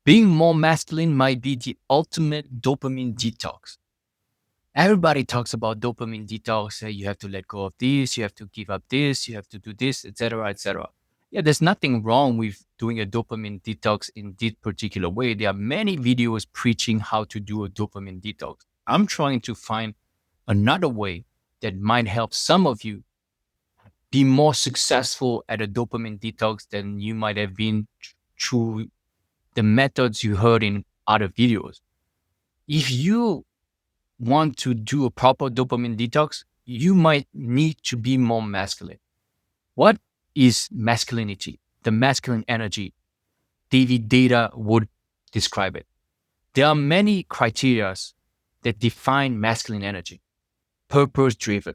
Being more masculine might be the ultimate dopamine detox. Everybody talks about dopamine detox. You have to let go of this, you have to give up this, you have to do this, etc., etc. Yeah, there's nothing wrong with doing a dopamine detox in this particular way. There are many videos preaching how to do a dopamine detox. I'm trying to find another way that might help some of you be more successful at a dopamine detox than you might have been through the methods you heard in other videos. If you want to do a proper dopamine detox, you might need to be more masculine. What is masculinity? The masculine energy. David Data would describe it. There are many criteria that define masculine energy: purpose driven,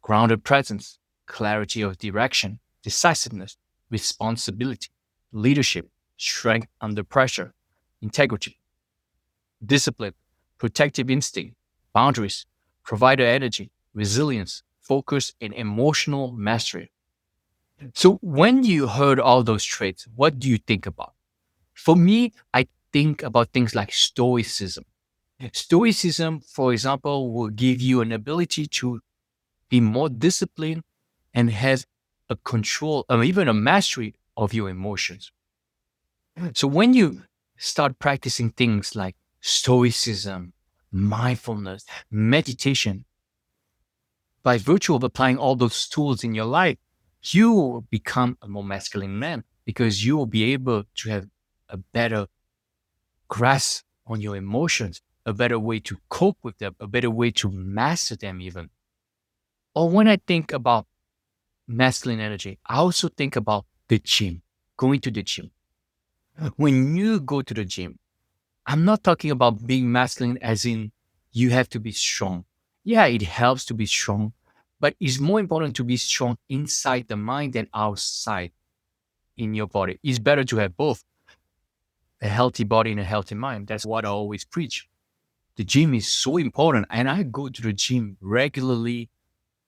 grounded presence, clarity of direction, decisiveness, responsibility, leadership, strength under pressure, integrity, discipline, protective instinct, boundaries, provider energy, resilience, focus, and emotional mastery. So, when you heard all those traits, what do you think about? For me, I think about things like stoicism. Stoicism, for example, will give you an ability to be more disciplined and have a control or even a mastery of your emotions. So when you start practicing things like stoicism, mindfulness, meditation, by virtue of applying all those tools in your life, you will become a more masculine man because you will be able to have a better grasp on your emotions, a better way to cope with them, a better way to master them, even. Or when I think about masculine energy, I also think about the gym, going to the gym. When you go to the gym, I'm not talking about being masculine as in you have to be strong. Yeah, it helps to be strong, but it's more important to be strong inside the mind than outside in your body. It's better to have both a healthy body and a healthy mind. That's what I always preach. The gym is so important, and I go to the gym regularly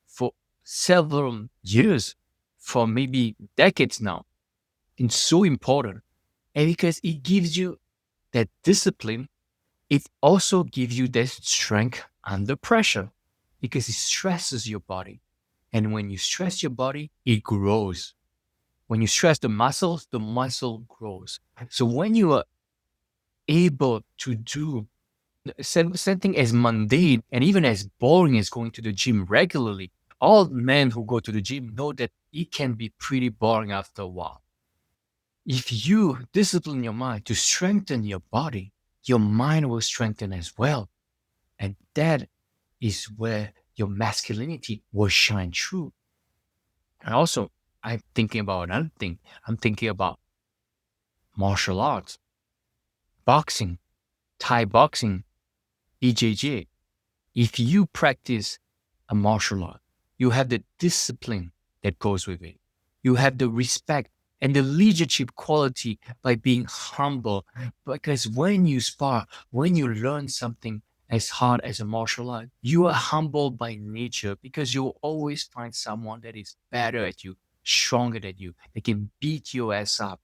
for several years, for maybe decades now. It's so important. And because it gives you that discipline, it also gives you that strength under pressure because it stresses your body. And when you stress your body, it grows. When you stress the muscle grows. So when you are able to do something as mundane and even as boring as going to the gym regularly, all men who go to the gym know that it can be pretty boring after a while. If you discipline your mind to strengthen your body, your mind will strengthen as well. And that is where your masculinity will shine through. And also, I'm thinking about another thing. I'm thinking about martial arts, boxing, Thai boxing, BJJ. If you practice a martial art, you have the discipline that goes with it. You have the respect and the leadership quality by being humble. Because when you spar, when you learn something as hard as a martial art, you are humble by nature because you'll always find someone that is better at you, stronger than you, that can beat your ass up.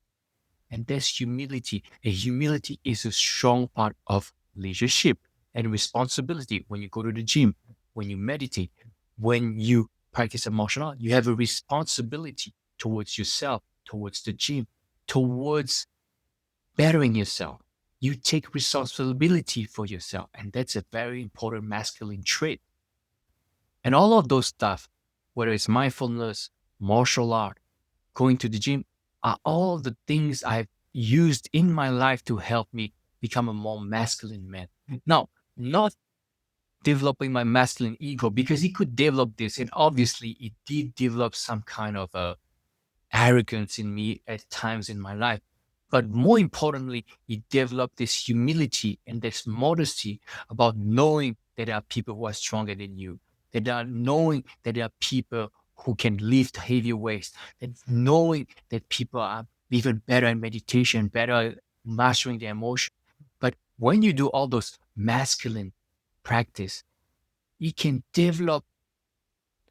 And that's humility. And humility is a strong part of leadership and responsibility. When you go to the gym, when you meditate, when you practice a martial art, you have a responsibility towards yourself, towards the gym, towards bettering yourself. You take responsibility for yourself. And that's a very important masculine trait. And all of those stuff, whether it's mindfulness, martial art, going to the gym, are all the things I've used in my life to help me become a more masculine man. Now, not developing my masculine ego because he could develop this, and obviously it did develop some kind of arrogance in me at times in my life. But more importantly, it developed this humility and this modesty about knowing that there are people who are stronger than you, that are knowing that there are people who can lift heavier weights, that knowing that people are even better in meditation, better at mastering their emotion. But when you do all those masculine practice, you can develop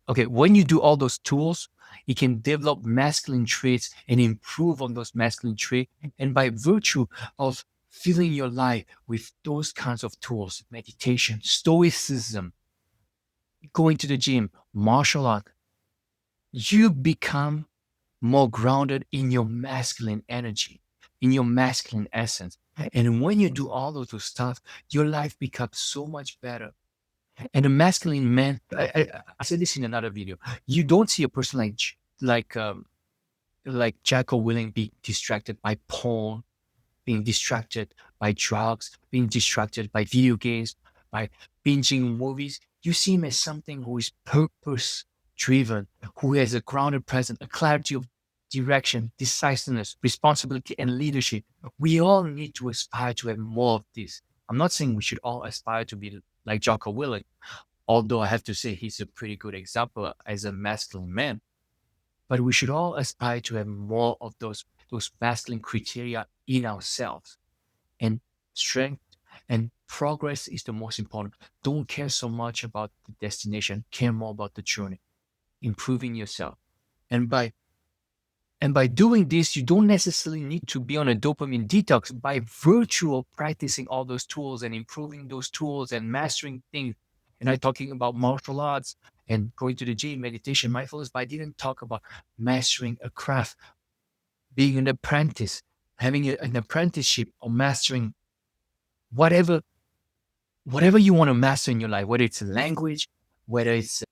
okay, when you do all those tools, you can develop masculine traits and improve on those masculine traits. And by virtue of filling your life with those kinds of tools, meditation, stoicism, going to the gym, martial art, you become more grounded in your masculine energy, in your masculine essence. And when you do all of those stuff, your life becomes so much better. And a masculine man, I said this in another video. You don't see a person like Jacko Willing be distracted by porn, being distracted by drugs, being distracted by video games, by binging movies. You see him as something who is purpose driven, who has a grounded presence, a clarity of direction, decisiveness, responsibility, and leadership. We all need to aspire to have more of this. I'm not saying we should all aspire to be like Jocko Willink, although I have to say he's a pretty good example as a masculine man. But we should all aspire to have more of those masculine criteria in ourselves. And strength and progress is the most important. Don't care so much about the destination, care more about the journey, improving yourself. And by doing this, you don't necessarily need to be on a dopamine detox. By virtue of practicing all those tools and improving those tools and mastering things, and I'm talking about martial arts and going to the gym, meditation, mindfulness, but I didn't talk about mastering a craft, being an apprentice, having an apprenticeship or mastering whatever whatever you want to master in your life, whether it's a language, whether it's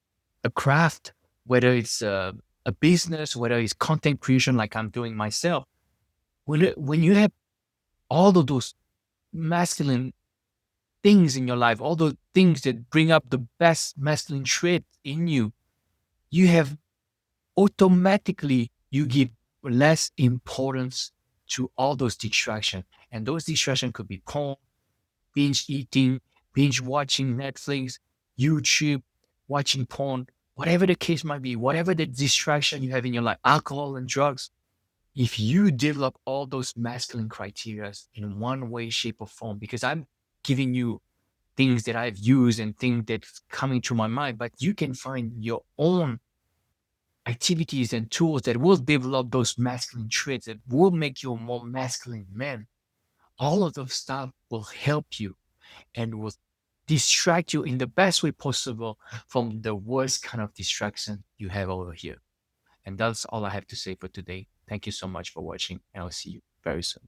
a craft, whether it's a business, whether it's content creation like I'm doing myself. When you have all of those masculine things in your life, all those things that bring up the best masculine trait in you, you have automatically you give less importance to all those distractions. And those distractions could be porn, binge eating, binge watching Netflix, YouTube, watching porn, whatever the case might be, whatever the distraction you have in your life, alcohol and drugs. If you develop all those masculine criteria in one way, shape, or form, because I'm giving you things that I've used and things that's coming to my mind, but you can find your own activities and tools that will develop those masculine traits that will make you a more masculine man. All of those stuff will help you and will distract you in the best way possible from the worst kind of distraction you have over here. And that's all I have to say for today. Thank you so much for watching, and I'll see you very soon.